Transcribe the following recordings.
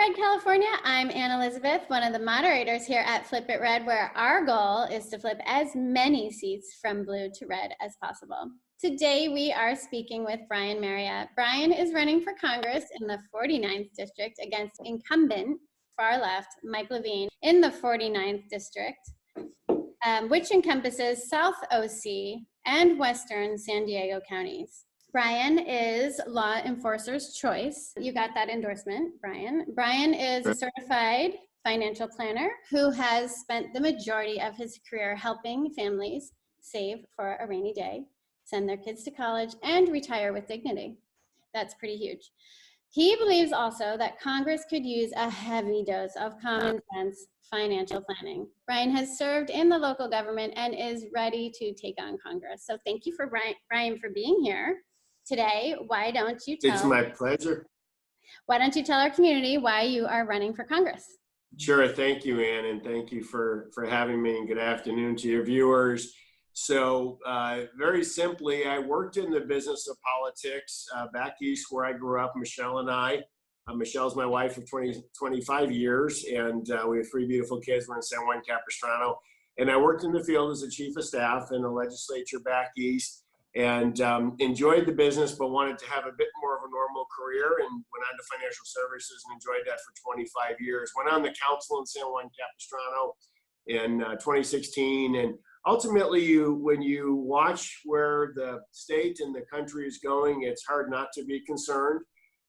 Red, California. I'm Ann Elizabeth, one of the moderators here at Flip It Red, where our goal is to flip as many seats from blue to red as possible. Today, we are speaking with Brian Maryott. Brian is running for Congress in the 49th district against incumbent, far left, Mike Levin in the 49th district, which encompasses South OC and Western San Diego counties. Brian is law enforcer's choice. You got that endorsement, Brian. Brian is a certified financial planner who has spent the majority of his career helping families save for a rainy day, send their kids to college, and retire with dignity. That's pretty huge. He believes also that Congress could use a heavy dose of common sense financial planning. Brian has served in the local government and is ready to take on Congress. So thank you for Brian for being here today. Why don't you tell? It's my pleasure. Why don't you tell our community why you are running for Congress? Sure. Thank you, Ann, and thank you for having me, and good afternoon to your viewers. So very simply, I worked in the business of politics back east where I grew up, Michelle and I. Michelle's my wife of 25 years, and we have three beautiful kids. We're in San Juan Capistrano. And I worked in the field as a chief of staff in the legislature back east, and enjoyed the business, but wanted to have a bit more of a normal career, and went on to financial services and enjoyed that for 25 years. Went on the council in San Juan Capistrano in 2016, and ultimately, when you watch where the state and the country is going, it's hard not to be concerned,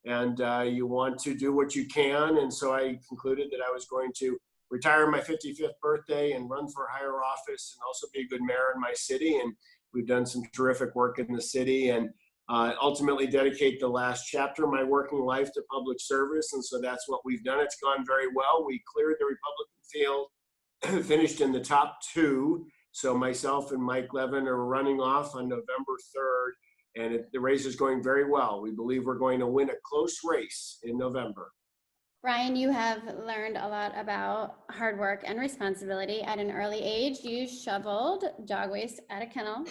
and you want to do what you can. And so I concluded that I was going to retire on my 55th birthday and run for higher office and also be a good mayor in my city. And we've done some terrific work in the city, and ultimately dedicate the last chapter of my working life to public service. And so that's what we've done. It's gone very well. We cleared the Republican field, finished in the top two. So myself and Mike Levin are running off on November 3rd, and the race is going very well. We believe we're going to win a close race in November. Brian, you have learned a lot about hard work and responsibility. At an early age, you shoveled dog waste at a kennel.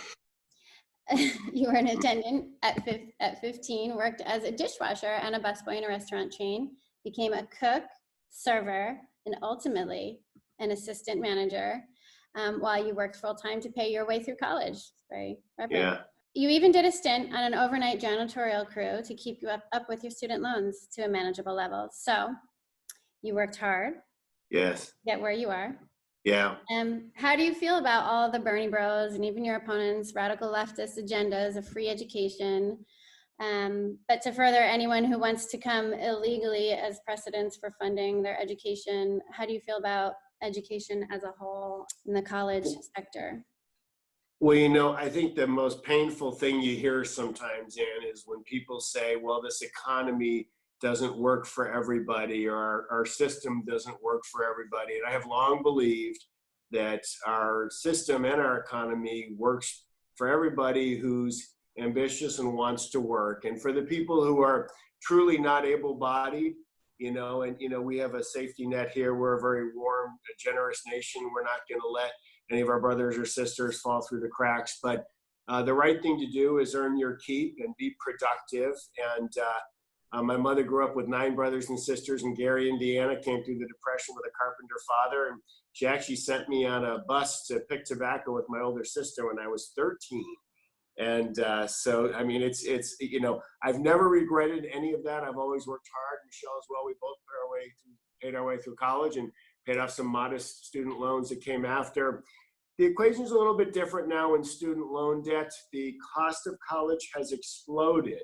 You were an attendant at 15, worked as a dishwasher and a busboy in a restaurant chain, became a cook, server, and ultimately an assistant manager while you worked full-time to pay your way through college. Very rapid. Yeah. You even did a stint on an overnight janitorial crew to keep you up with your student loans to a manageable level. So you worked hard. Yes. To get where you are. Yeah. How do you feel about all the Bernie bros and even your opponents' radical leftist agendas of free education, but to further anyone who wants to come illegally as precedents for funding their education? How do you feel about education as a whole in the college sector? Well, I think the most painful thing you hear sometimes, Ann, is when people say, well, this economy doesn't work for everybody, or our system doesn't work for everybody. And I have long believed that our system and our economy works for everybody who's ambitious and wants to work. And for the people who are truly not able-bodied, we have a safety net here. We're a very warm, generous nation. We're not going to let any of our brothers or sisters fall through the cracks. But the right thing to do is earn your keep and be productive. And my mother grew up with 9 brothers and sisters in Gary, Indiana, came through the Depression with a carpenter father. And she actually sent me on a bus to pick tobacco with my older sister when I was 13. And so, I mean, it's I've never regretted any of that. I've always worked hard. Michelle as well. We both paid our way through college and paid off some modest student loans that came after. The equation is a little bit different now in student loan debt. The cost of college has exploded,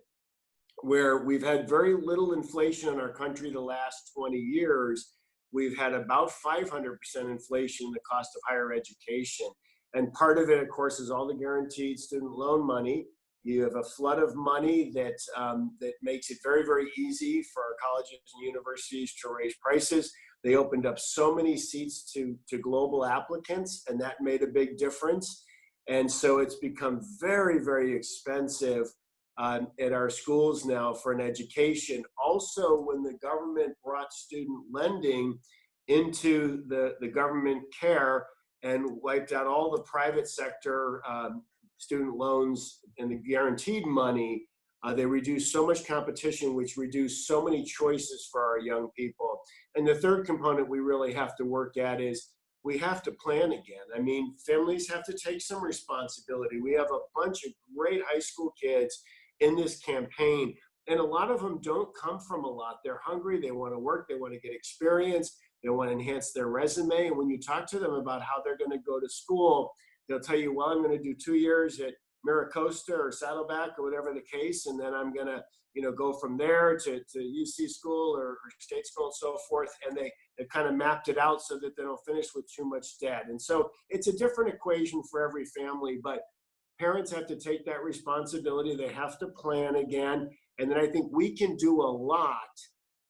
where we've had very little inflation in our country the last 20 years. We've had about 500% inflation in the cost of higher education. And part of it, of course, is all the guaranteed student loan money. You have a flood of money that makes it very, very easy for our colleges and universities to raise prices. They opened up so many seats to global applicants, and that made a big difference. And so it's become very, very expensive at our schools now for an education. Also, when the government brought student lending into the government care and wiped out all the private sector student loans and the guaranteed money, They reduce so much competition, which reduce so many choices for our young people. And the third component we really have to work at is we have to plan again. I mean, families have to take some responsibility. We have a bunch of great high school kids in this campaign, and a lot of them don't come from a lot. They're hungry, they want to work, they want to get experience, they want to enhance their resume. And when you talk to them about how they're going to go to school, they'll tell you, well, I'm going to do 2 years at Maricosta or Saddleback or whatever the case, and then I'm going to go from there to UC school or state school and so forth. And they've kind of mapped it out so that they don't finish with too much debt. And so it's a different equation for every family, but parents have to take that responsibility. They have to plan again. And then I think we can do a lot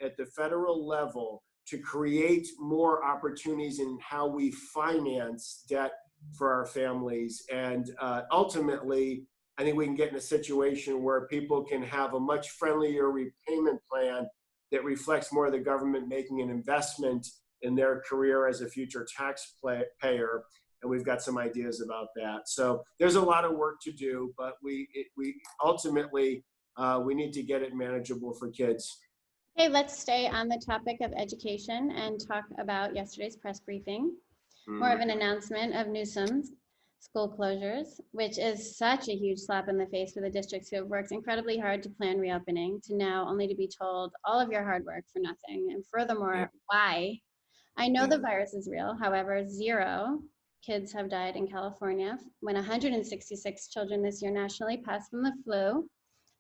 at the federal level to create more opportunities in how we finance debt for our families. And ultimately, I think we can get in a situation where people can have a much friendlier repayment plan that reflects more of the government making an investment in their career as a future taxpayer. And we've got some ideas about that. So there's a lot of work to do, but we ultimately, we need to get it manageable for kids. Okay, let's stay on the topic of education and talk about yesterday's press briefing. More of an announcement of Newsom's school closures, which is such a huge slap in the face for the districts who have worked incredibly hard to plan reopening, to now only to be told all of your hard work for nothing. And furthermore, why? I know the virus is real. However, 0 kids have died in California when 166 children this year nationally passed from the flu,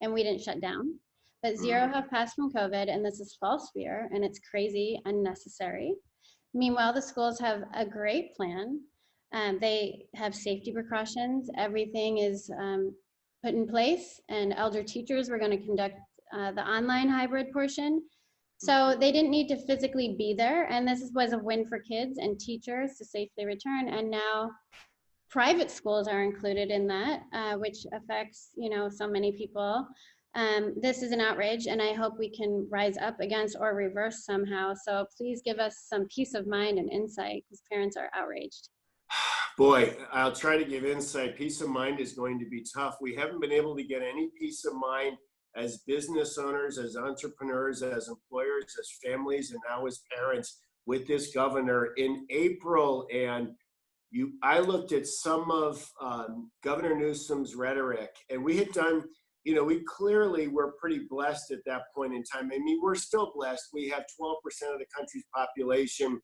and we didn't shut down. But 0 have passed from COVID, and this is false fear, and it's crazy, unnecessary. Meanwhile, the schools have a great plan. They have safety precautions. Everything is put in place, and elder teachers were going to conduct the online hybrid portion. So they didn't need to physically be there, and this was a win for kids and teachers to safely return. And now private schools are included in that, which affects, so many people. This is an outrage, and I hope we can rise up against or reverse somehow. So please give us some peace of mind and insight, because parents are outraged. Boy, I'll try to give insight. Peace of mind is going to be tough. We haven't been able to get any peace of mind as business owners, as entrepreneurs, as employers, as families, and now as parents with this governor. In April, and I looked at some of Governor Newsom's rhetoric, and we had done, we clearly were pretty blessed at that point in time. I mean, we're still blessed. We have 12% of the country's population,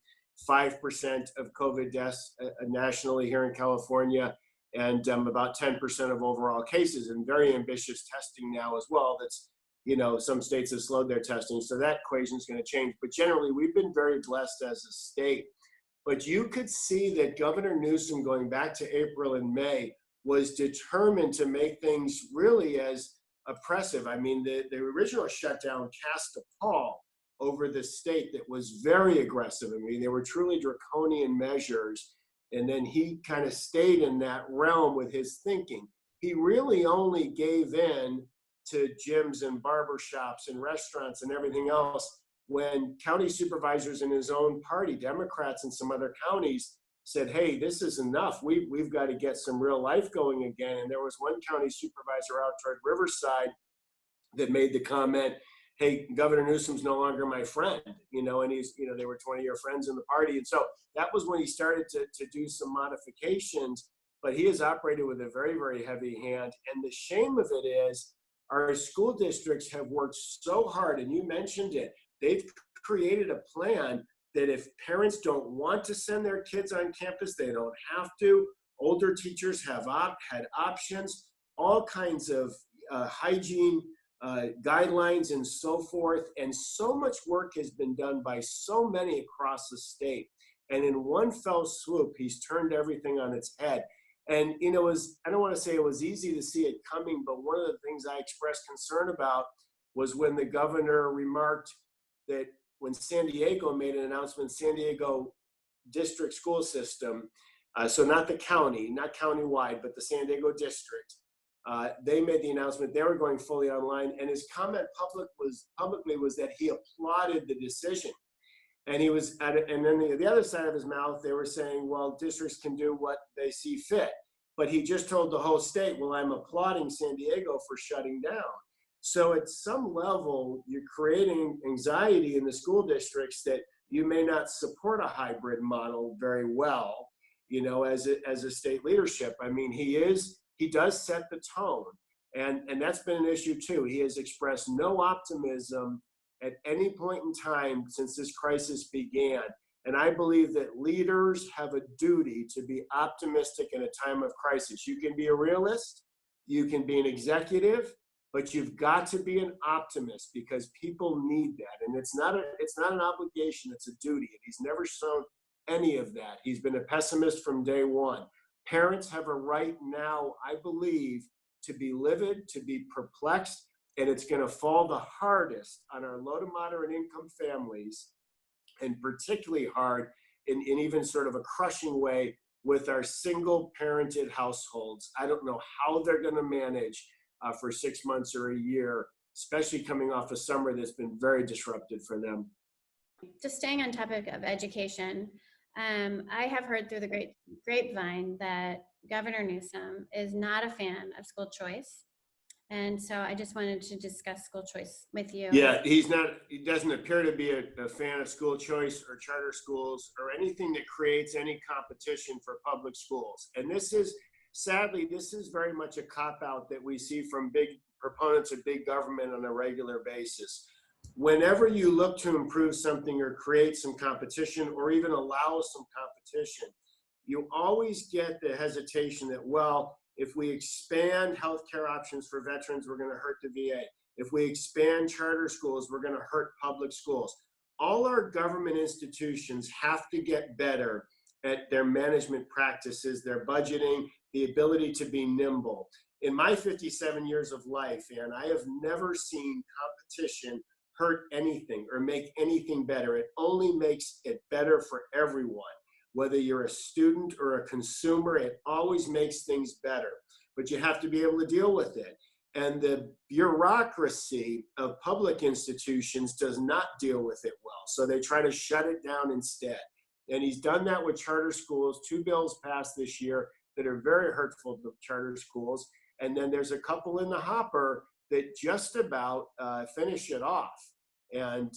5% of COVID deaths nationally here in California, and about 10% of overall cases, and very ambitious testing now as well. That's, some states have slowed their testing, so that equation is going to change. But generally, we've been very blessed as a state. But you could see that Governor Newsom, going back to April and May, was determined to make things really as oppressive. I mean, the original shutdown cast a pall over the state that was very aggressive. I mean, they were truly draconian measures. And then he kind of stayed in that realm with his thinking. He really only gave in to gyms and barbershops and restaurants and everything else when county supervisors in his own party, Democrats in some other counties, said, hey, this is enough. We've got to get some real life going again. And there was one county supervisor out toward Riverside that made the comment, hey, Governor Newsom's no longer my friend, and he's, they were 20-year friends in the party. And so that was when he started to do some modifications, but he has operated with a very, very heavy hand. And the shame of it is our school districts have worked so hard, and you mentioned it, they've created a plan that if parents don't want to send their kids on campus, they don't have to. Older teachers have had options, all kinds of hygiene guidelines and so forth. And so much work has been done by so many across the state. And in one fell swoop, he's turned everything on its head. And, I don't want to say it was easy to see it coming, but one of the things I expressed concern about was when the governor remarked that when San Diego made an announcement, San Diego district school system, so not the county, not countywide, but the San Diego district, they made the announcement they were going fully online, and his comment publicly was that he applauded the decision. And he was and then the other side of his mouth, they were saying, well, districts can do what they see fit. But he just told the whole state, well, I'm applauding San Diego for shutting down. So at some level, you're creating anxiety in the school districts that you may not support a hybrid model very well, as a state leadership. I mean, he does set the tone. And that's been an issue too. He has expressed no optimism at any point in time since this crisis began. And I believe that leaders have a duty to be optimistic in a time of crisis. You can be a realist, you can be an executive, but you've got to be an optimist because people need that. And it's not an obligation, it's a duty. And he's never shown any of that. He's been a pessimist from day one. Parents have a right now, I believe, to be livid, to be perplexed, and it's going to fall the hardest on our low to moderate income families, and particularly hard in even sort of a crushing way with our single parented households. I don't know how they're going to manage for 6 months or a year, especially coming off a summer that's been very disrupted for them. Just staying on topic of education, I have heard through the grapevine that Governor Newsom is not a fan of school choice. And so I just wanted to discuss school choice with you. Yeah, he doesn't appear to be a fan of school choice or charter schools or anything that creates any competition for public schools. And sadly, this is very much a cop-out that we see from big proponents of big government on a regular basis. Whenever you look to improve something or create some competition or even allow some competition, you always get the hesitation that, well, if we expand healthcare options for veterans, we're going to hurt the VA. If we expand charter schools, we're going to hurt public schools. All our government institutions have to get better at their management practices, their budgeting, the ability to be nimble. In my 57 years of life, and I have never seen competition hurt anything or make anything better. It only makes it better for everyone. Whether you're a student or a consumer, it always makes things better, but you have to be able to deal with it. And the bureaucracy of public institutions does not deal with it well. So they try to shut it down instead. And he's done that with charter schools. 2 bills passed this year that are very hurtful to charter schools. And then there's a couple in the hopper that just about finish it off. And,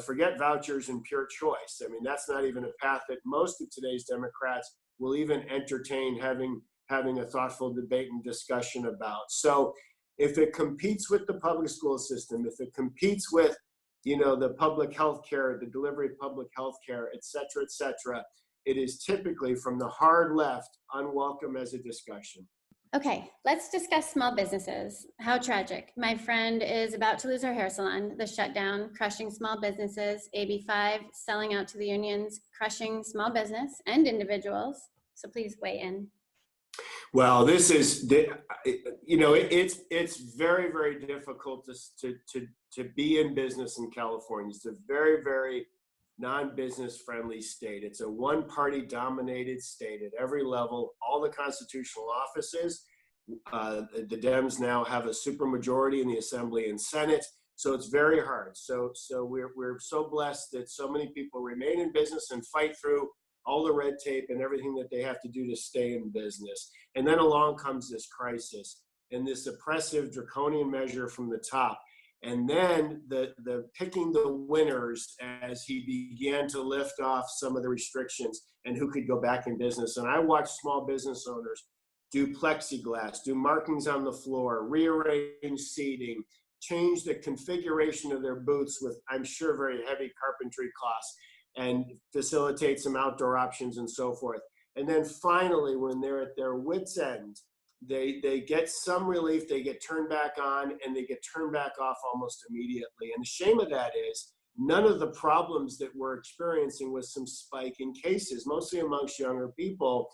forget vouchers and pure choice. I mean, that's not even a path that most of today's Democrats will even entertain having a thoughtful debate and discussion about. So if it competes with the public school system, if it competes with, the public health care, the delivery of public health care, et cetera, it is typically from the hard left unwelcome as a discussion. Okay, let's discuss small businesses. How tragic. My friend is about to lose her hair salon. The shutdown, crushing small businesses. AB5 selling out to the unions, crushing small business and individuals. So please weigh in. Well, this is, it's very, very difficult to be in business in California. It's a very, very non-business friendly state. It's a one-party dominated state at every level, all the constitutional offices. The Dems now have a supermajority in the Assembly and Senate, so it's very hard. So we're so blessed that so many people remain in business and fight through all the red tape and everything that they have to do to stay in business. And then along comes this crisis and this oppressive draconian measure from the top. And then the picking the winners as he began to lift off some of the restrictions and who could go back in business. And I watched small business owners do plexiglass, do markings on the floor, rearrange seating, change the configuration of their booths with, I'm sure, very heavy carpentry costs, and facilitate some outdoor options and so forth. And then finally, when they're at their wits' end, they get some relief, they get turned back on, and they get turned back off almost immediately. And the shame of that is none of the problems that we're experiencing with some spike in cases, mostly amongst younger people,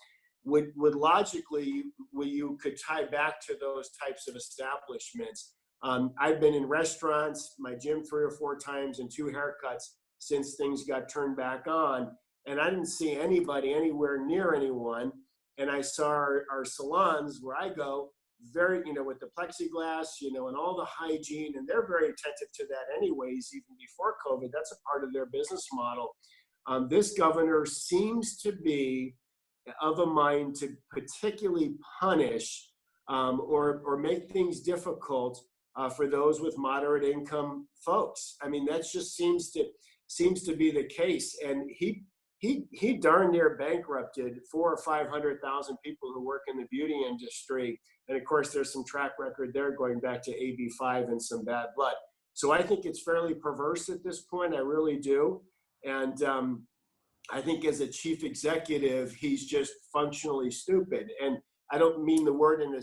would logically, you could tie back to those types of establishments. I've been in restaurants, my gym 3 or 4 times, and 2 haircuts since things got turned back on. And I didn't see anybody anywhere near anyone. And I saw our salons where I go, very, with the plexiglass, and all the hygiene, and they're very attentive to that anyways, even before COVID. That's a part of their business model. This governor seems to be of a mind to particularly punish or make things difficult for those with moderate income folks. I mean, that just seems to be the case. And he darn near bankrupted 400,000 or 500,000 people who work in the beauty industry. And of course, there's some track record there going back to AB5 and some bad blood. So I think it's fairly perverse at this point. I really do. And I think as a chief executive, he's just functionally stupid. And I don't mean the word in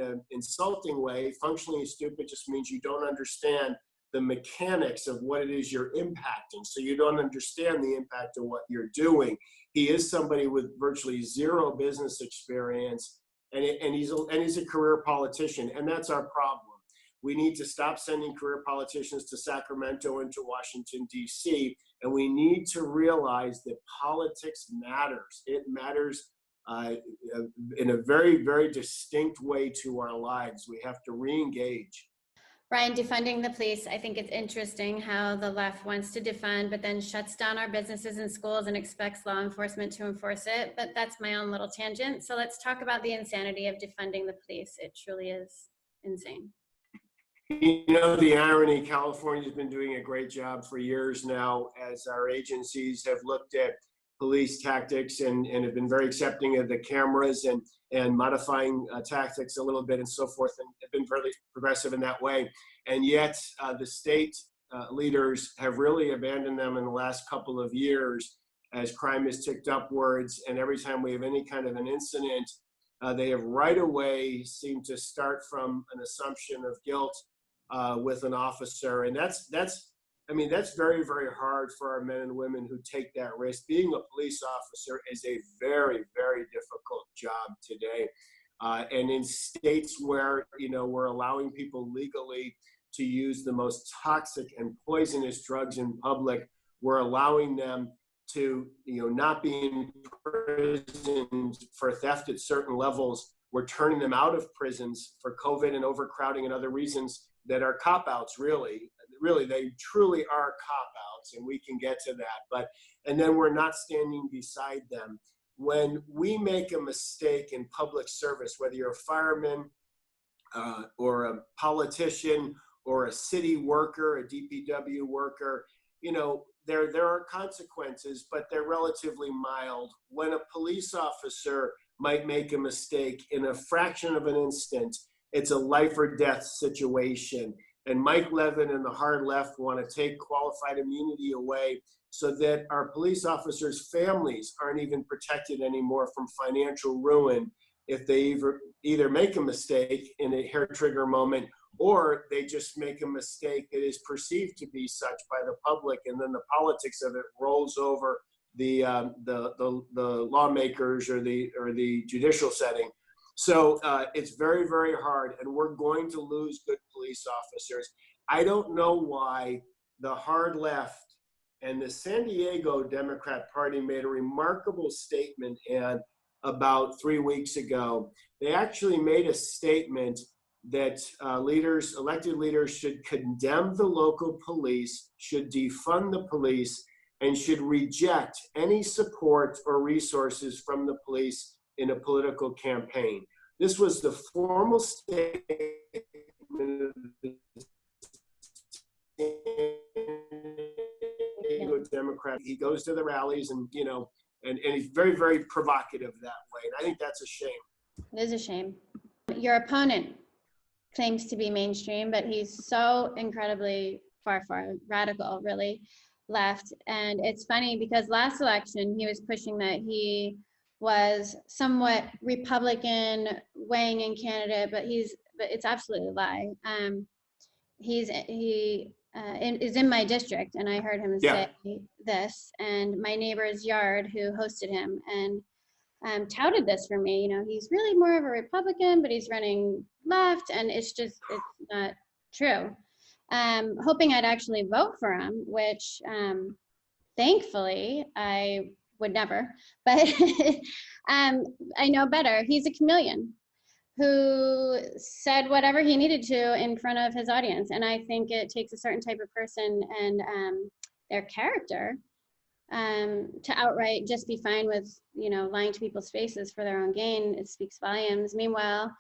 an insulting way. Functionally stupid just means you don't understand the mechanics of what it is you're impacting. So you don't understand the impact of what you're doing. He is somebody with virtually zero business experience, and he's a career politician, and that's our problem. We need to stop sending career politicians to Sacramento and to Washington, D.C., and we need to realize that politics matters. It matters in a very, very distinct way to our lives. We have to re-engage. Brian, defunding the police, I think it's interesting how the left wants to defund, but then shuts down our businesses and schools and expects law enforcement to enforce it. But that's my own little tangent. So let's talk about the insanity of defunding the police. It truly is insane. You know, the irony, California's been doing a great job for years now as our agencies have looked at police tactics and have been very accepting of the cameras and modifying tactics a little bit and so forth, and have been fairly progressive in that way. And yet the state leaders have really abandoned them in the last couple of years as crime has ticked upwards. And every time we have any kind of an incident, they have right away seemed to start from an assumption of guilt with an officer. And that's very, very hard for our men and women who take that risk. Being a police officer is a very, very difficult job today. And in states where, we're allowing people legally to use the most toxic and poisonous drugs in public, we're allowing them to, not be in prison for theft at certain levels. We're turning them out of prisons for COVID and overcrowding and other reasons that are cop-outs, really, they truly are cop-outs, and we can get to that. And then we're not standing beside them. When we make a mistake in public service, whether you're a fireman or a politician or a city worker, a DPW worker, there are consequences, but they're relatively mild. When a police officer might make a mistake in a fraction of an instant, it's a life or death situation. And Mike Levin and the hard left want to take qualified immunity away so that our police officers' families aren't even protected anymore from financial ruin if they either make a mistake in a hair trigger moment, or they just make a mistake that is perceived to be such by the public, and then the politics of it rolls over the lawmakers or the judicial setting. So it's very, very hard, and we're going to lose good police officers. I don't know why the hard left and the San Diego Democrat Party made a remarkable statement, and about 3 weeks ago, they actually made a statement that elected leaders should condemn the local police, should defund the police, and should reject any support or resources from the police in a political campaign. This was the formal statement of the Democrat. He goes to the rallies and he's very, very provocative that way. And I think that's a shame. It is a shame. Your opponent claims to be mainstream, but he's so incredibly far radical, really left. And it's funny because last election he was pushing that he was somewhat Republican weighing in candidate, but it's absolutely a lie. He is in my district, and I heard him say this, and my neighbor's yard who hosted him and touted this for me. He's really more of a Republican, but he's running left, and it's not true. Hoping I'd actually vote for him, which thankfully I would never, but I know better. He's a chameleon who said whatever he needed to in front of his audience. And I think it takes a certain type of person and their character to outright just be fine with, lying to people's faces for their own gain. It speaks volumes. Meanwhile,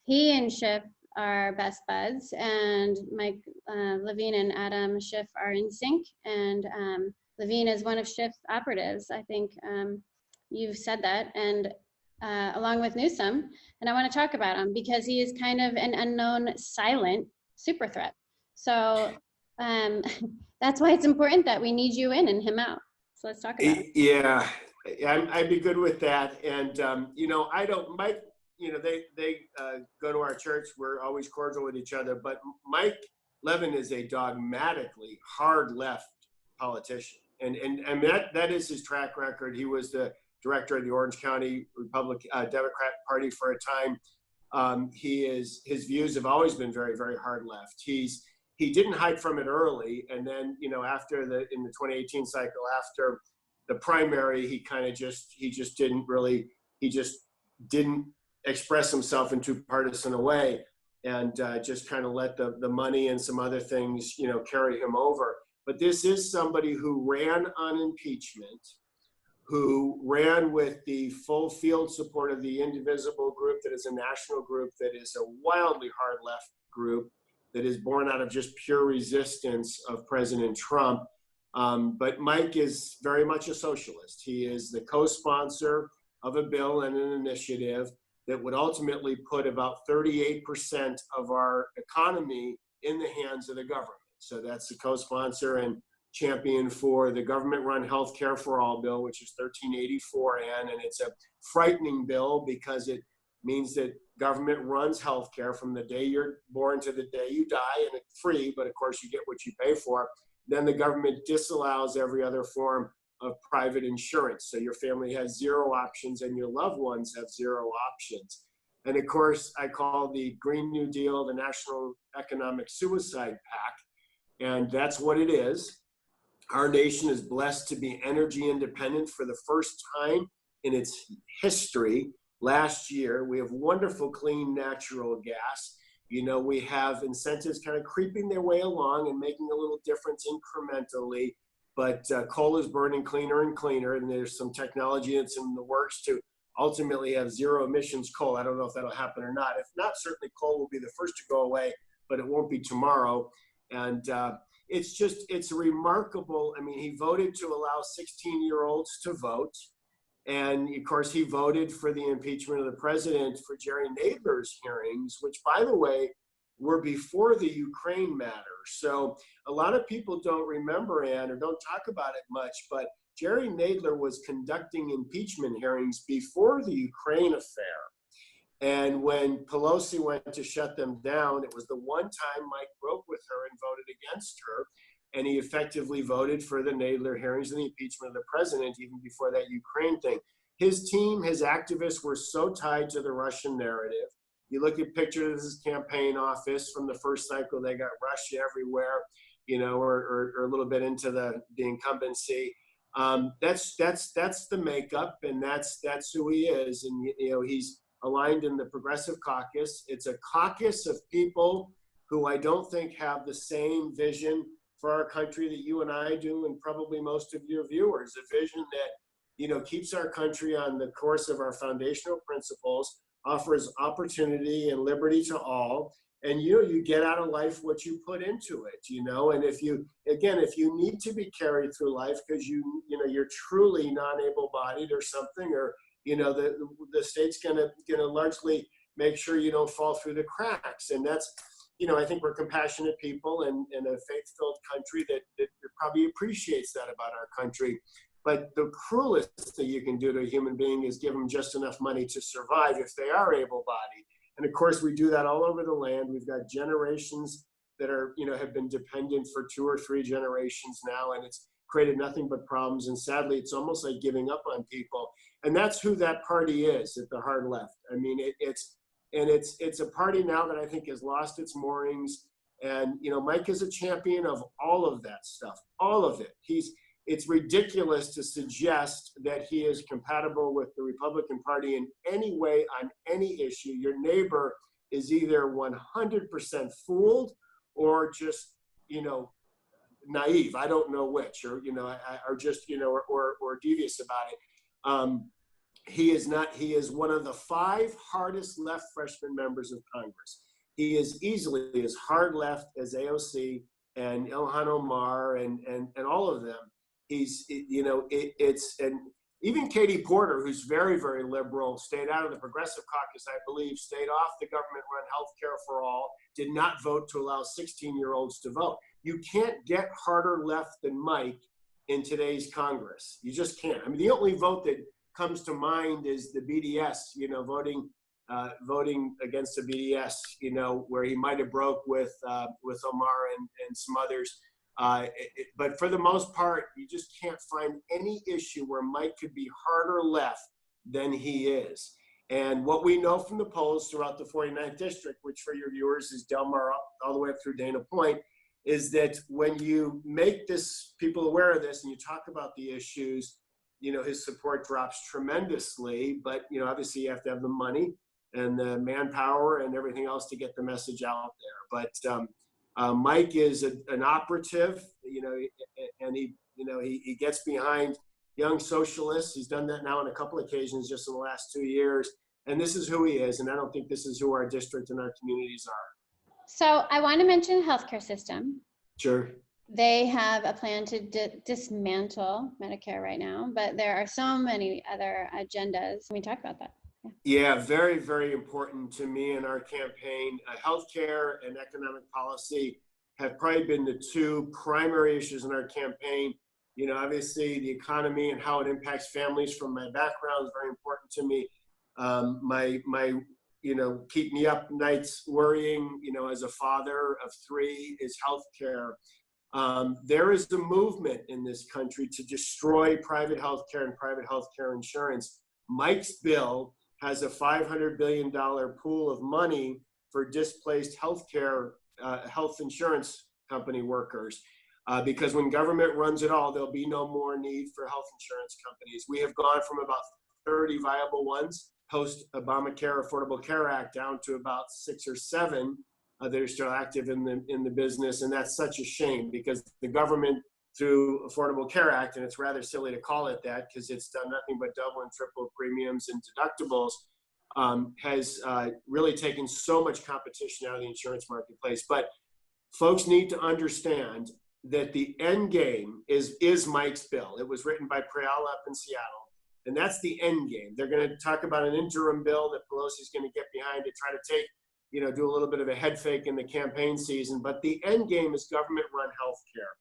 he and Schiff are best buds, and Mike Levin and Adam Schiff are in sync. And Levin is one of Schiff's operatives. I think you've said that, and along with Newsom. And I want to talk about him because he is kind of an unknown silent super threat. So that's why it's important that we need you in and him out. So let's talk about it. Yeah, I'd be good with that. And, I don't, Mike, they go to our church. We're always cordial with each other. But Mike Levin is a dogmatically hard left politician. And that is his track record. He was the director of the Orange County Democrat Party for a time. His views have always been very, very hard left. He didn't hide from it early, and then in the 2018 cycle, after the primary, he just didn't express himself in too partisan a way, and just kind of let the money and some other things carry him over. But this is somebody who ran on impeachment, who ran with the full field support of the Indivisible group, that is a national group, that is a wildly hard left group, that is born out of just pure resistance of President Trump. But Mike is very much a socialist. He is the co-sponsor of a bill and an initiative that would ultimately put about 38% of our economy in the hands of the government. So that's the co-sponsor and champion for the government-run Health Care for All bill, which is 1384N, and it's a frightening bill because it means that government runs healthcare from the day you're born to the day you die, and it's free, but of course you get what you pay for. Then the government disallows every other form of private insurance. So your family has zero options and your loved ones have zero options. And of course, I call the Green New Deal the National Economic Suicide Pact, and that's what it is. Our nation is blessed to be energy independent for the first time in its history. Last year, we have wonderful clean natural gas. We have incentives kind of creeping their way along and making a little difference incrementally, but coal is burning cleaner and cleaner, and there's some technology that's in the works to ultimately have zero emissions coal. I don't know if that'll happen or not. If not, certainly coal will be the first to go away, but it won't be tomorrow. And it's remarkable. I mean, he voted to allow 16-year-olds to vote. And of course, he voted for the impeachment of the president for Jerry Nadler's hearings, which, by the way, were before the Ukraine matter. So a lot of people don't remember, Ann, or don't talk about it much, but Jerry Nadler was conducting impeachment hearings before the Ukraine affair. And when Pelosi went to shut them down, it was the one time Mike broke with her and voted against her. And he effectively voted for the Nadler hearings and the impeachment of the president even before that Ukraine thing. His team, his activists were so tied to the Russian narrative. You look at pictures of his campaign office from the first cycle, they got Russia everywhere, or a little bit into the incumbency. That's the makeup, and that's who he is. And, he's aligned in the Progressive Caucus. It's a caucus of people who I don't think have the same vision for our country that you and I do, and probably most of your viewers, a vision that, keeps our country on the course of our foundational principles, offers opportunity and liberty to all. And, you get out of life what you put into it, and if you need to be carried through life because you're truly non-able-bodied or something, or, the state's gonna largely make sure you don't fall through the cracks. And that's, I think we're compassionate people and a faith-filled country that probably appreciates that about our country. But the cruelest thing you can do to a human being is give them just enough money to survive if they are able-bodied. And of course, we do that all over the land. We've got generations that are, have been dependent for 2 or 3 generations now, and it's created nothing but problems. And sadly, it's almost like giving up on people. And that's who that party is at the hard left. I mean, it's a party now that I think has lost its moorings. And, Mike is a champion of all of that stuff, all of it. It's ridiculous to suggest that he is compatible with the Republican Party in any way on any issue. Your neighbor is either 100% fooled or just, naive. I don't know which, or, or just, or devious about it. He is one of the 5 hardest left freshman members of Congress. he is easily as hard left as AOC and Ilhan Omar and all of them. He's, and even Katie Porter, who's very, very liberal, stayed out of the Progressive Caucus, I believe, stayed off the government-run health care for all, did not vote to allow 16-year-olds to vote. You can't get harder left than Mike in today's Congress. You just can't. I mean, the only vote that comes to mind is the BDS, voting against the BDS, where he might have broke with Omar and some others. But for the most part, you just can't find any issue where Mike could be harder left than he is. And what we know from the polls throughout the 49th district, which for your viewers is Del Mar all the way up through Dana Point, is that when you make people aware of this and you talk about the issues, his support drops tremendously. But, obviously you have to have the money and the manpower and everything else to get the message out there. But Mike is an operative, and he gets behind young socialists. He's done that now on a couple of occasions just in the last 2 years. And this is who he is. And I don't think this is who our district and our communities are. So I want to mention the healthcare system. Sure. They have a plan to dismantle Medicare right now, but there are so many other agendas. Can we talk about that? Yeah, very, very important to me in our campaign. Healthcare and economic policy have probably been the two primary issues in our campaign. Obviously the economy and how it impacts families from my background is very important to me. My keep me up nights worrying, as a father of 3 is healthcare. There is a movement in this country to destroy private healthcare and private healthcare insurance. Mike's bill has a $500 billion pool of money for displaced health insurance company workers. Because when government runs it all, there'll be no more need for health insurance companies. We have gone from about 30 viable ones post-Obamacare Affordable Care Act down to about 6 or 7 that are still active in the business. And that's such a shame because the government, through Affordable Care Act, and it's rather silly to call it that because it's done nothing but double and triple premiums and deductibles, has really taken so much competition out of the insurance marketplace. But folks need to understand that the end game is Mike's bill. It was written by Preala up in Seattle, and that's the end game. They're going to talk about an interim bill that Pelosi's going to get behind to try to take, do a little bit of a head fake in the campaign season. But the end game is government-run health care.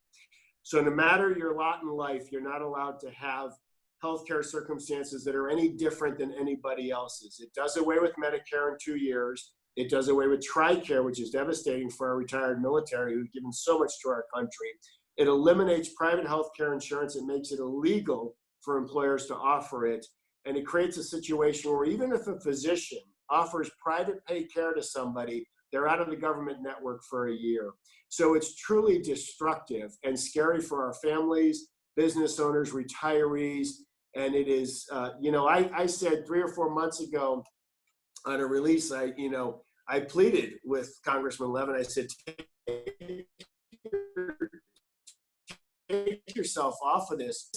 So no matter your lot in life, you're not allowed to have healthcare circumstances that are any different than anybody else's. It does away with Medicare in 2 years. It does away with TRICARE, which is devastating for our retired military who've given so much to our country. It eliminates private healthcare insurance. It makes it illegal for employers to offer it. And it creates a situation where even if a physician offers private pay care to somebody, they're out of the government network for a year. So it's truly destructive and scary for our families, business owners, retirees. And it is, I said 3 or 4 months ago on a release, I pleaded with Congressman Levin. I said, take yourself off of this.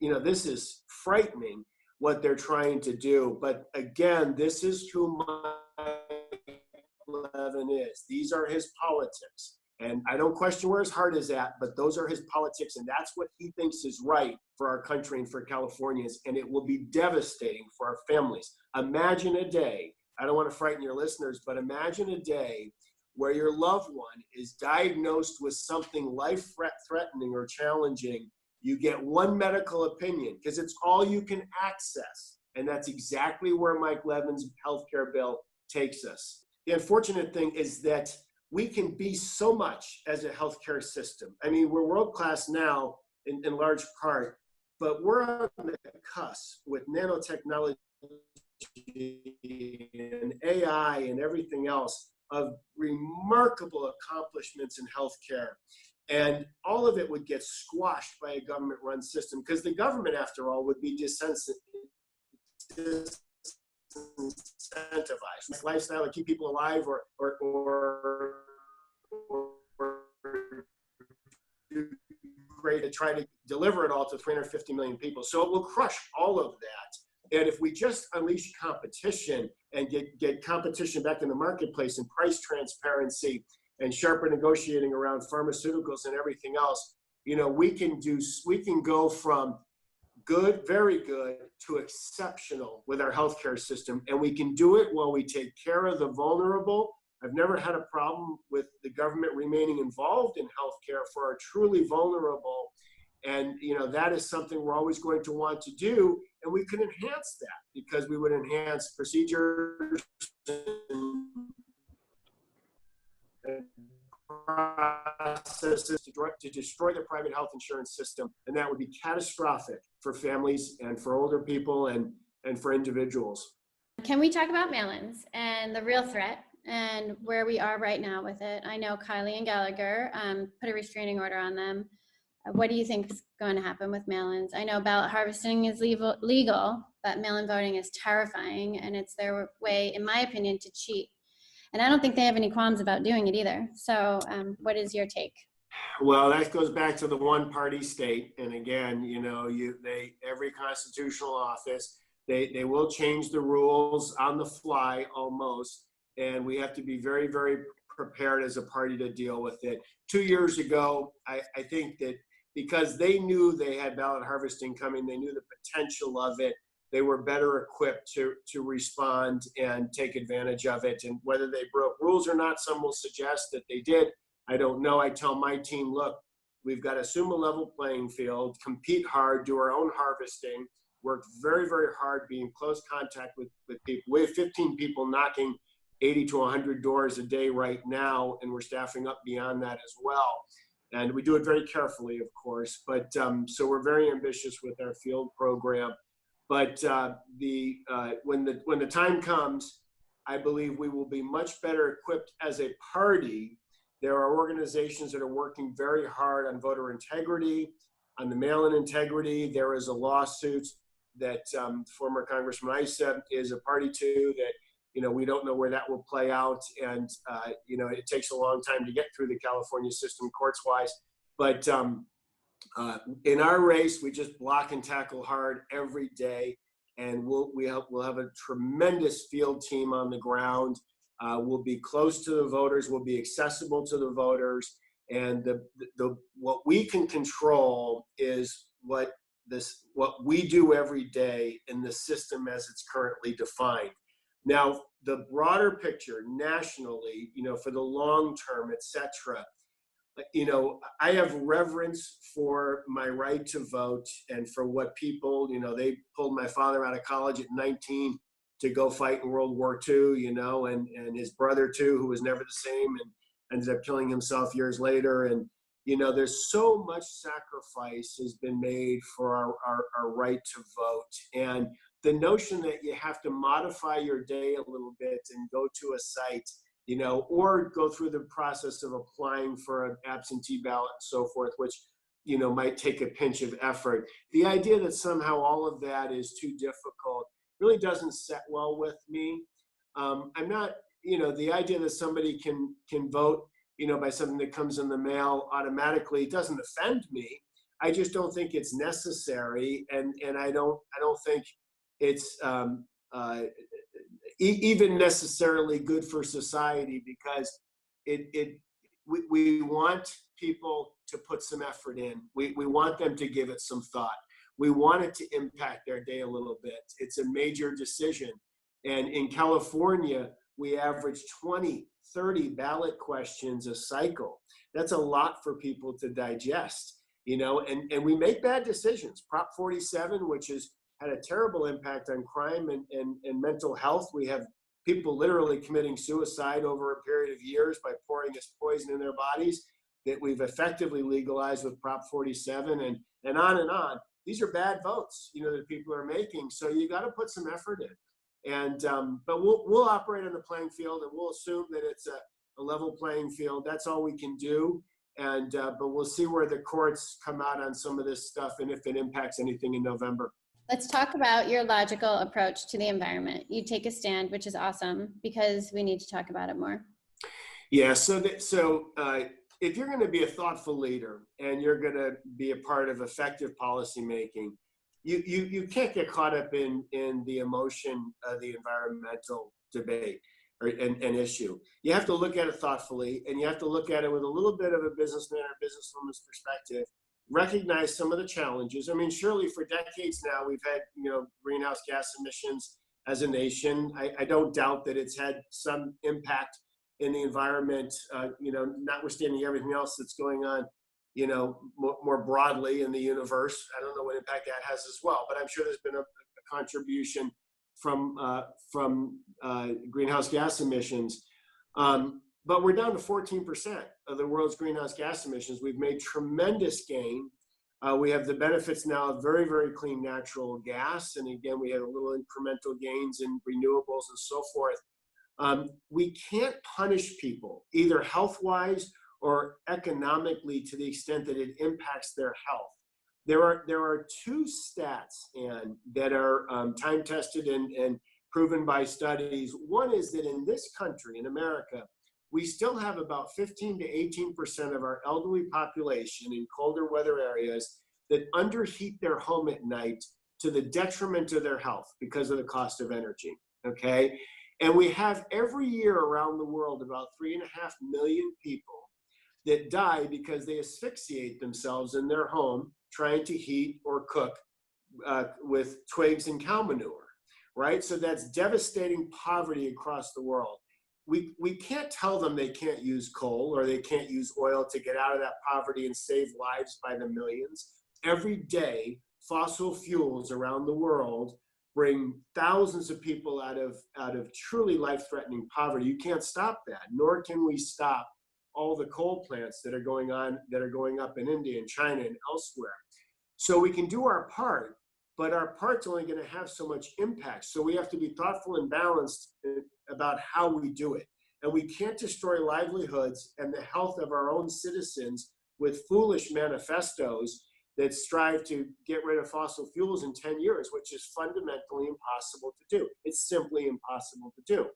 This is frightening what they're trying to do. But again, this is who Mike Levin is. These are his politics. And I don't question where his heart is at, but those are his politics. And that's what he thinks is right for our country and for Californians. And it will be devastating for our families. Imagine a day, I don't want to frighten your listeners, but imagine a day where your loved one is diagnosed with something life-threatening or challenging. You get one medical opinion because it's all you can access. And that's exactly where Mike Levin's healthcare bill takes us. The unfortunate thing is that we can be so much as a healthcare system. I mean, we're world-class now in large part, but we're on the cusp with nanotechnology and AI and everything else of remarkable accomplishments in healthcare. And all of it would get squashed by a government-run system because the government, after all, would be disincentivized. Lifestyle to keep people alive or great to try to deliver it all to 350 million people. So it will crush all of that. And if we just unleash competition and get competition back in the marketplace and price transparency and sharper negotiating around pharmaceuticals and everything else, we can go from good, very good, to exceptional with our healthcare system. And we can do it while we take care of the vulnerable. I've never had a problem with the government remaining involved in healthcare for our truly vulnerable. And, that is something we're always going to want to do. And we can enhance that because we would enhance procedures and processes to destroy the private health insurance system. And that would be catastrophic for families and for older people and for individuals. Can we talk about mail-ins and the real threat and where we are right now with it? I know Kiley and Gallagher put a restraining order on them. What do you think is going to happen with mail-ins? I know ballot harvesting is legal, but mail-in voting is terrifying, and it's their way, in my opinion, to cheat. And I don't think they have any qualms about doing it either. So what is your take? Well, that goes back to the one-party state. And again, every constitutional office, they will change the rules on the fly almost. And we have to be very, very prepared as a party to deal with it. 2 years ago, I think that because they knew they had ballot harvesting coming, they knew the potential of it, they were better equipped to respond and take advantage of it. And whether they broke rules or not, some will suggest that they did. I don't know. I tell my team, look, we've got to assume a level playing field, compete hard, do our own harvesting, work very, very hard, be in close contact with people. We have 15 people knocking 80 to 100 doors a day right now, and we're staffing up beyond that as well. And we do it very carefully, of course. But so we're very ambitious with our field program. But when the time comes, I believe we will be much better equipped as a party. There are organizations that are working very hard on voter integrity, on the mail-in integrity. There is a lawsuit that former Congressman Issa is a party to that, we don't know where that will play out. And, it takes a long time to get through the California system courts-wise. But in our race, we just block and tackle hard every day. And we'll have a tremendous field team on the ground. We'll be close to the voters. We'll be accessible to the voters. And what we can control is what we do every day in the system as it's currently defined. Now, the broader picture nationally, for the long term, et cetera, I have reverence for my right to vote and for what people, they pulled my father out of college at 19 to go fight in World War II, and his brother too, who was never the same and ended up killing himself years later. And, there's so much sacrifice has been made for our right to vote. And the notion that you have to modify your day a little bit and go to a site, or go through the process of applying for an absentee ballot and so forth, which, might take a pinch of effort. The idea that somehow all of that is too difficult really doesn't set well with me. I'm not, the idea that somebody can vote, by something that comes in the mail automatically doesn't offend me. I just don't think it's necessary. And I don't think it's even necessarily good for society, because we want people to put some effort in. We want them to give it some thought. We want it to impact their day a little bit. It's a major decision. And in California, we average 20, 30 ballot questions a cycle. That's a lot for people to digest, and we make bad decisions. Prop 47, which has had a terrible impact on crime and mental health. We have people literally committing suicide over a period of years by pouring this poison in their bodies that we've effectively legalized with Prop 47 and on and on. These are bad votes, that people are making. So you got to put some effort in. And but we'll operate on the playing field, and we'll assume that it's a level playing field. That's all we can do. And but we'll see where the courts come out on some of this stuff and if it impacts anything in November. Let's talk about your logical approach to the environment. You take a stand, which is awesome, because we need to talk about it more. Yeah, so if you're going to be a thoughtful leader and you're going to be a part of effective policy making, you can't get caught up in the emotion of the environmental debate or an issue. You have to look at it thoughtfully, and you have to look at it with a little bit of a businessman or businesswoman's perspective. Recognize some of the challenges. I mean, surely for decades now we've had greenhouse gas emissions as a nation. I don't doubt that it's had some impact in the environment, notwithstanding everything else that's going on, more broadly in the universe. I don't know what impact that has as well, but I'm sure there's been a contribution from greenhouse gas emissions. But we're down to 14% of the world's greenhouse gas emissions. We've made tremendous gain. We have the benefits now of very, very clean natural gas. And again, we have a little incremental gains in renewables and so forth. We can't punish people either health-wise or economically to the extent that it impacts their health. There are two stats, Ann, that are time-tested and proven by studies. One is that in this country, in America, we still have about 15 to 18% of our elderly population in colder weather areas that underheat their home at night to the detriment of their health because of the cost of energy, okay? And we have every year around the world about 3.5 million people that die because they asphyxiate themselves in their home trying to heat or cook with twigs and cow manure, right? So that's devastating poverty across the world. We can't tell them they can't use coal or they can't use oil to get out of that poverty and save lives by the millions. Every day, fossil fuels around the world bring thousands of people out of truly life-threatening poverty. You can't stop that, nor can we stop all the coal plants that are going up in India and China and elsewhere. So we can do our part, but our part's only going to have so much impact. So we have to be thoughtful and balanced about how we do it. And we can't destroy livelihoods and the health of our own citizens with foolish manifestos that strive to get rid of fossil fuels in 10 years, which is fundamentally impossible to do. It's simply impossible to do.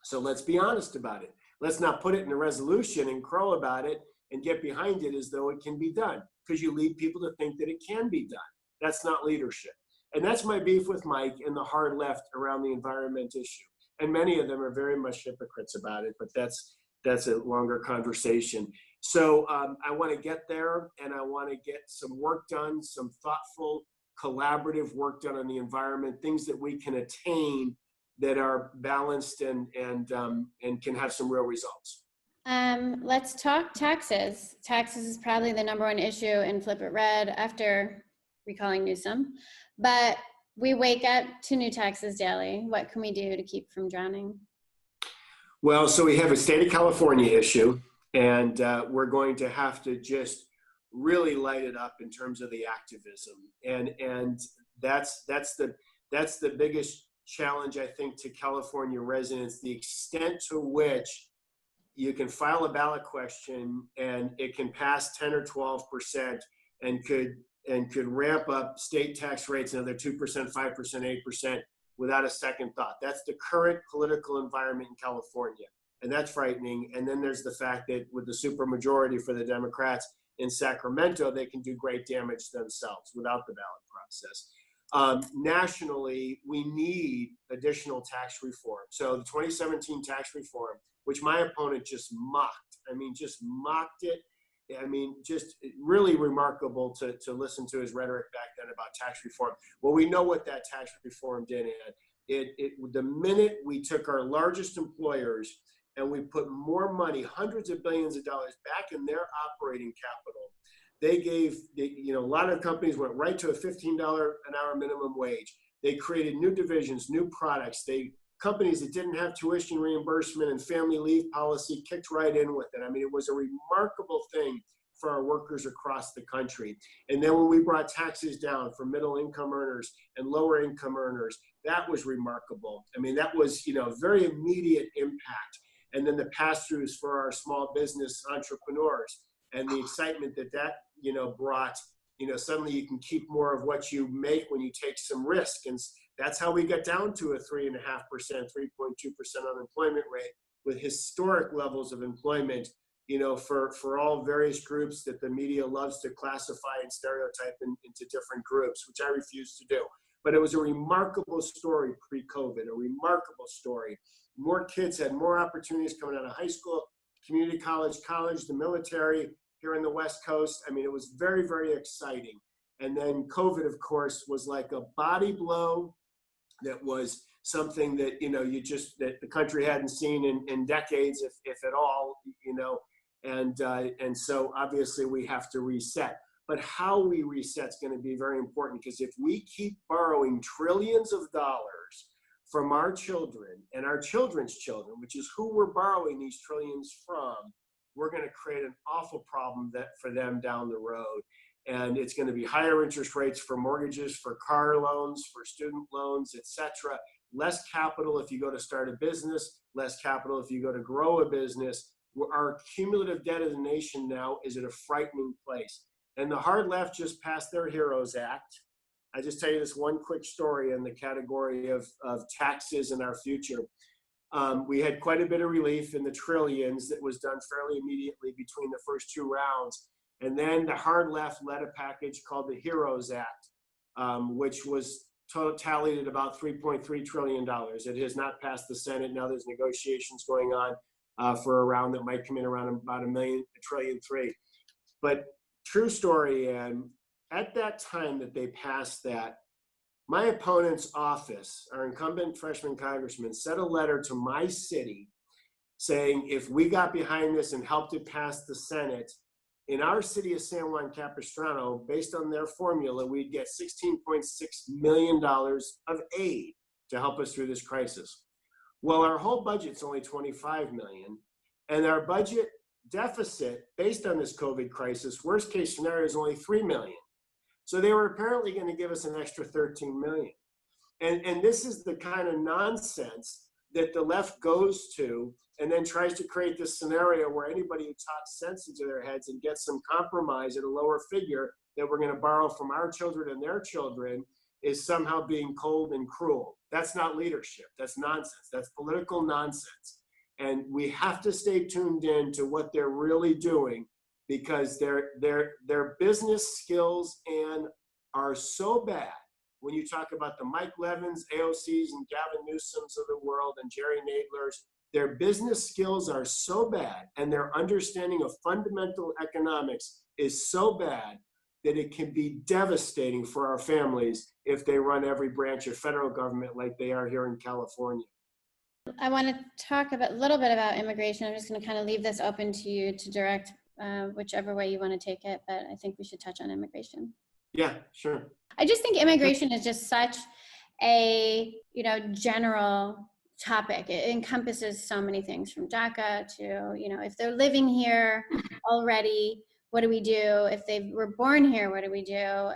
So let's be honest about it. Let's not put it in a resolution and crow about it and get behind it as though it can be done, because you lead people to think that it can be done. That's not leadership. And that's my beef with Mike and the hard left around the environment issue. And many of them are very much hypocrites about it, but that's a longer conversation. So I want to get there, and I want to get some work done, some thoughtful, collaborative work done on the environment, things that we can attain that are balanced and can have some real results. Let's talk taxes. Taxes is probably the #1 issue in Flip It Red after recalling Newsom, but we wake up to new taxes daily. What can we do to keep from drowning? Well, so we have a state of California issue, and we're going to have to just really light it up in terms of the activism, and that's the biggest challenge, I think, to California residents, the extent to which you can file a ballot question and it can pass 10 or 12% and could ramp up state tax rates another 2%, 5%, 8% without a second thought. That's the current political environment in California, and that's frightening. And then there's the fact that with the supermajority for the Democrats in Sacramento, they can do great damage themselves without the ballot process. Nationally, we need additional tax reform. So the 2017 tax reform, which my opponent just mocked, it. I mean, just really remarkable to listen to his rhetoric back then about tax reform. Well, we know what that tax reform did. The minute we took our largest employers and we put more money, hundreds of billions of dollars back in their operating capital, they gave, a lot of companies went right to a $15 an hour minimum wage. They created new divisions, new products. Companies that didn't have tuition reimbursement and family leave policy kicked right in with it. I mean, it was a remarkable thing for our workers across the country. And then when we brought taxes down for middle income earners and lower income earners, that was remarkable. I mean, that was, very immediate impact. And then the pass-throughs for our small business entrepreneurs and the excitement that brought, suddenly you can keep more of what you make when you take some risk. And that's how we got down to a 3.5%, 3.2% unemployment rate with historic levels of employment for all various groups that the media loves to classify and stereotype into different groups, which I refuse to do. But it was a remarkable story pre-COVID, a remarkable story. More kids had more opportunities coming out of high school, community college, the military here in the West Coast. I mean, it was very, very exciting. And then COVID, of course, was like a body blow that was something that, that the country hadn't seen in decades, if at all, and so obviously we have to reset. But how we reset is going to be very important, because if we keep borrowing trillions of dollars from our children and our children's children, which is who we're borrowing these trillions from, we're going to create an awful problem for them down the road. And it's going to be higher interest rates for mortgages, for car loans, for student loans, etc. Less capital if you go to start a business, less capital if you go to grow a business. Our cumulative debt as a nation now is at a frightening place. And the hard left just passed their HEROES Act. I just tell you this one quick story in the category of taxes and our future. We had quite a bit of relief in the trillions that was done fairly immediately between the first two rounds. And then the hard left led a package called the HEROES Act, which was tallied at about $3.3 trillion. It has not passed the Senate. Now there's negotiations going on for a round that might come in around about $1.3 trillion. But true story, and at that time that they passed that, my opponent's office, our incumbent freshman congressman, sent a letter to my city saying if we got behind this and helped it pass the Senate, in our city of San Juan Capistrano, based on their formula, we'd get $16.6 million of aid to help us through this crisis. Well, our whole budget's only $25 million, and our budget deficit based on this COVID crisis, worst case scenario, is only $3 million. So they were apparently going to give us an extra $13 million. And this is the kind of nonsense that the left goes to and then tries to create this scenario where anybody who talks sense into their heads and gets some compromise at a lower figure that we're going to borrow from our children and their children is somehow being cold and cruel. That's not leadership. That's nonsense. That's political nonsense. And we have to stay tuned in to what they're really doing, because their business skills are so bad. When you talk about the Mike Levins, AOCs, and Gavin Newsoms of the world, and Jerry Nadlers, their business skills are so bad, and their understanding of fundamental economics is so bad that it can be devastating for our families if they run every branch of federal government like they are here in California. I want to talk a little bit about immigration. I'm just going to kind of leave this open to you to direct whichever way you want to take it, but I think we should touch on immigration. Yeah, sure. I just think immigration is just such a, general topic. It encompasses so many things, from DACA to, if they're living here already, what do we do? If they were born here, what do we do?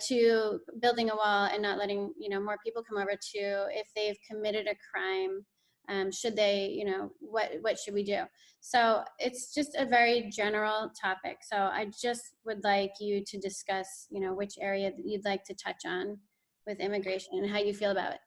To building a wall and not letting, more people come over, to if they've committed a crime, should they, what should we do? So it's just a very general topic. So I just would like you to discuss, which area that you'd like to touch on with immigration and how you feel about it.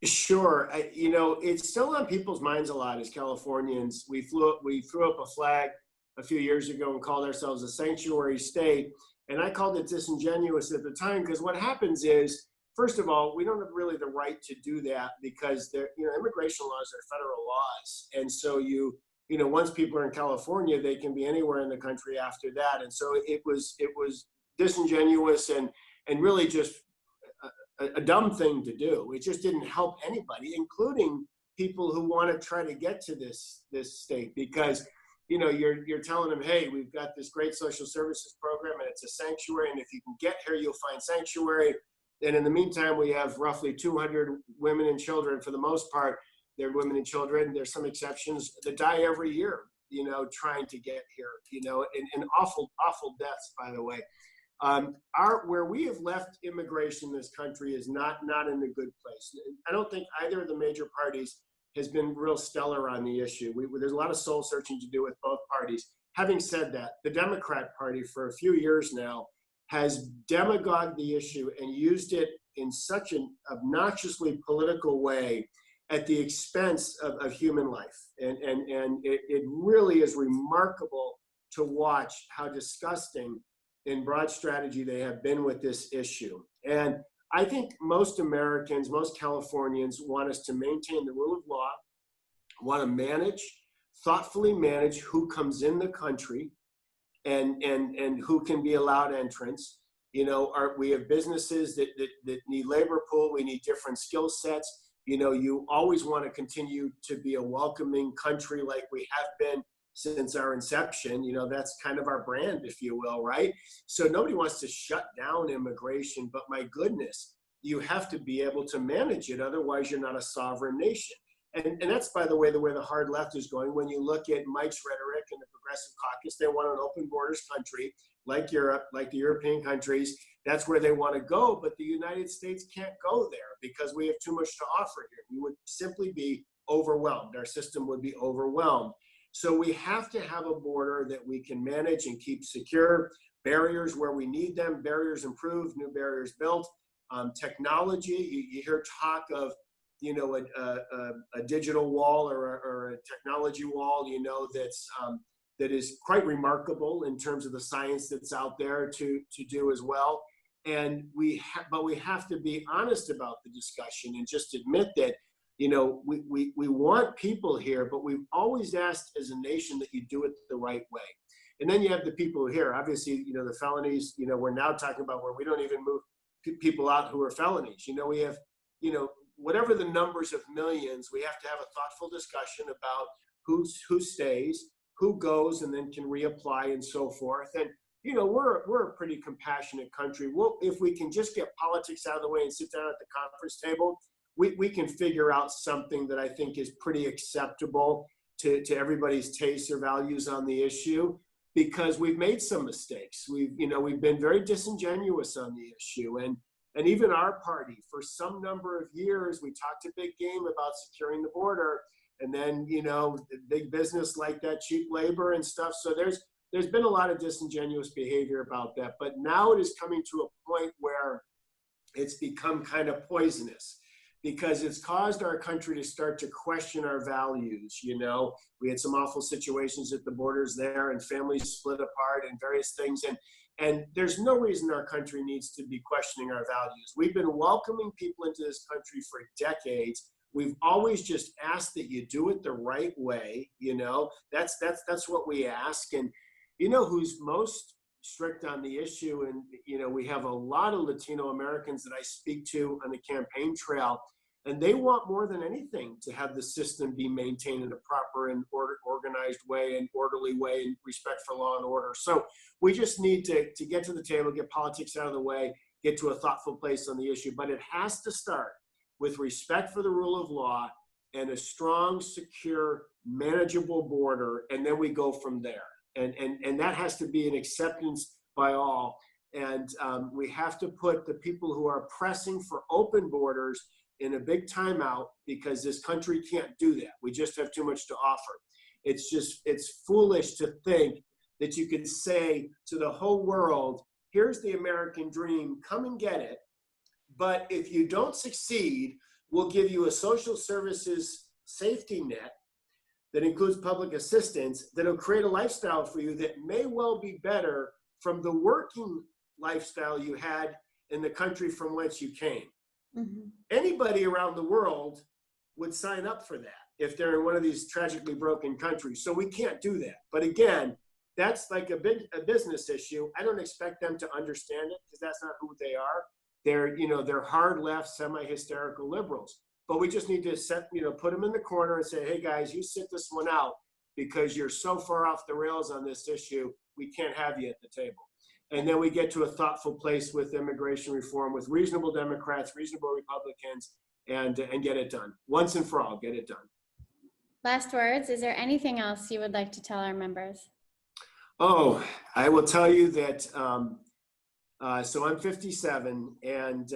Sure. It's still on people's minds a lot as Californians. We threw up a flag a few years ago and called ourselves a sanctuary state. And I called it disingenuous at the time, because what happens is, first of all, we don't have really the right to do that, because immigration laws are federal laws. And so once people are in California, they can be anywhere in the country after that. And so it was disingenuous and really just a dumb thing to do. It just didn't help anybody, including people who want to try to get to this state, because you're telling them, hey, we've got this great social services program and it's a sanctuary, and if you can get here, you'll find sanctuary. And in the meantime, we have roughly 200 women and children. For the most part, they're women and children. There's some exceptions that die every year, trying to get here, and awful, awful deaths, by the way. Where we have left immigration in this country is not in a good place. I don't think either of the major parties has been real stellar on the issue. There's a lot of soul searching to do with both parties. Having said that, the Democrat Party for a few years now has demagogued the issue and used it in such an obnoxiously political way at the expense of human life. And it really is remarkable to watch how disgusting in broad strategy they have been with this issue. And I think most Americans, most Californians want us to maintain the rule of law, want to thoughtfully manage who comes in the country and who can be allowed entrance. You know, we have businesses that need labor pool, we need different skill sets. You know, you always want to continue to be a welcoming country like we have been since our inception. You know, that's kind of our brand, if you will, right? So nobody wants to shut down immigration, but my goodness, you have to be able to manage it. Otherwise, you're not a sovereign nation. And that's, by the way the hard left is going. When you look at Mike's rhetoric and the Progressive Caucus, they want an open borders country like Europe, like the European countries. That's where they want to go. But the United States can't go there because we have too much to offer here. We would simply be overwhelmed. Our system would be overwhelmed. So we have to have a border that we can manage and keep secure, barriers where we need them, barriers improved, new barriers built. Technology, you hear talk of, you know, a digital wall or a technology wall, you know, that is quite remarkable in terms of the science that's out there to do as well. And but we have to be honest about the discussion and just admit that, you know, we want people here, but we've always asked as a nation that you do it the right way. And then you have the people here, obviously, you know, the felonies, you know, we're now talking about where we don't even move people out who are felonies. You know, we have, you know, whatever the numbers of millions, we have to have a thoughtful discussion about who stays, who goes and then can reapply and so forth. And, you know, we're a pretty compassionate country. If we can just get politics out of the way and sit down at the conference table, we can figure out something that I think is pretty acceptable to everybody's tastes or values on the issue, because we've made some mistakes. We've been very disingenuous on the issue. And even our party, for some number of years, we talked a big game about securing the border. And then, you know, big business like that, cheap labor and stuff. So there's been a lot of disingenuous behavior about that. But now it is coming to a point where it's become kind of poisonous, because it's caused our country to start to question our values. You know, we had some awful situations at the borders there, and families split apart and various things. And there's no reason our country needs to be questioning our values. We've been welcoming people into this country for decades. We've always just asked that you do it the right way. You know, that's what we ask. And you know who's most strict on the issue? And, you know, we have a lot of Latino Americans that I speak to on the campaign trail, and they want more than anything to have the system be maintained in a proper and organized way and orderly way and respect for law and order. So we just need to get to the table, get politics out of the way, get to a thoughtful place on the issue. But it has to start with respect for the rule of law and a strong, secure, manageable border, and then we go from there. And that has to be an acceptance by all. And we have to put the people who are pressing for open borders in a big timeout, because this country can't do that. We just have too much to offer. It's foolish to think that you could say to the whole world, here's the American dream, come and get it. But if you don't succeed, we'll give you a social services safety net that includes public assistance that'll create a lifestyle for you that may well be better from the working lifestyle you had in the country from whence you came. Mm-hmm. Anybody around the world would sign up for that if they're in one of these tragically broken countries. So we can't do that. But again, that's like a business issue. I don't expect them to understand it, because that's not who they are. They're hard left, semi-hysterical liberals. But we just need to put them in the corner and say, hey guys, you sit this one out, because you're so far off the rails on this issue, we can't have you at the table. And then we get to a thoughtful place with immigration reform, with reasonable Democrats, reasonable Republicans, and get it done. Once and for all, get it done. Last words. Is there anything else you would like to tell our members? Oh, I will tell you that, so I'm 57, and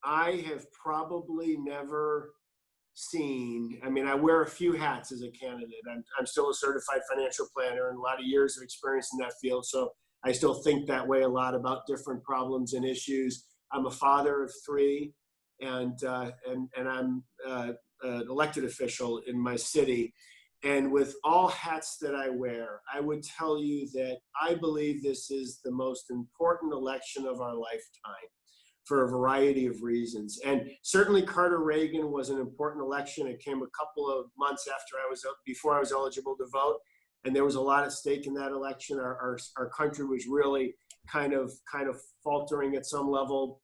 I have probably never seen, I mean, I wear a few hats as a candidate. I'm still a certified financial planner and a lot of years of experience in that field. So I still think that way a lot about different problems and issues. I'm a father of 3, and I'm an elected official in my city. And with all hats that I wear, I would tell you that I believe this is the most important election of our lifetime for a variety of reasons. And certainly Carter Reagan was an important election. It came a couple of months before I was eligible to vote. And there was a lot at stake in that election. Our country was really kind of faltering at some level.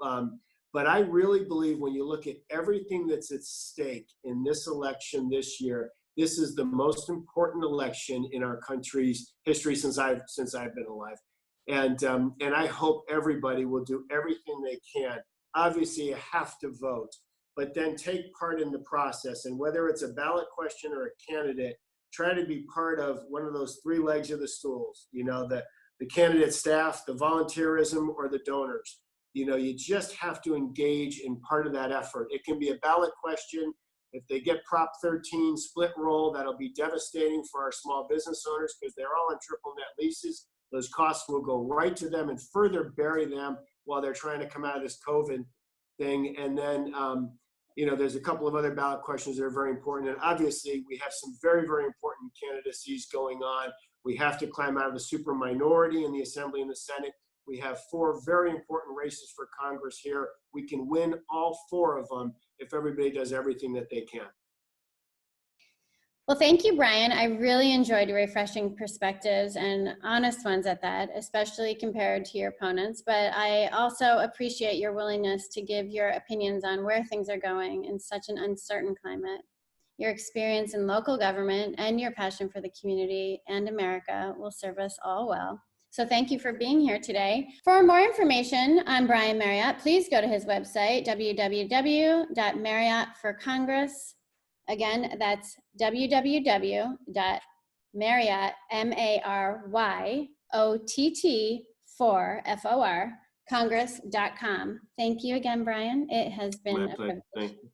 But I really believe when you look at everything that's at stake in this election this year, this is the most important election in our country's history since I've been alive. And I hope everybody will do everything they can. Obviously, you have to vote, but then take part in the process. And whether it's a ballot question or a candidate, try to be part of one of those three legs of the stools, you know, the candidate staff, the volunteerism, or the donors. You know, you just have to engage in part of that effort. It can be a ballot question. If they get Prop 13 split roll, that'll be devastating for our small business owners because they're all on triple net leases. Those costs will go right to them and further bury them while they're trying to come out of this COVID thing. And then, you know, there's a couple of other ballot questions that are very important. And obviously, we have some very, very important candidacies going on. We have to climb out of the super minority in the Assembly and the Senate. We have 4 very important races for Congress here. We can win all 4 of them if everybody does everything that they can. Well, thank you, Brian. I really enjoyed your refreshing perspectives and honest ones at that, especially compared to your opponents. But I also appreciate your willingness to give your opinions on where things are going in such an uncertain climate. Your experience in local government and your passion for the community and America will serve us all well. So thank you for being here today. For more information on Brian Maryott, please go to his website, www.maryottforcongress. Again, that's www.maryott, MARYOTT4, FOR, congress.com. Thank you again, Brian. It has been a privilege. Thank you.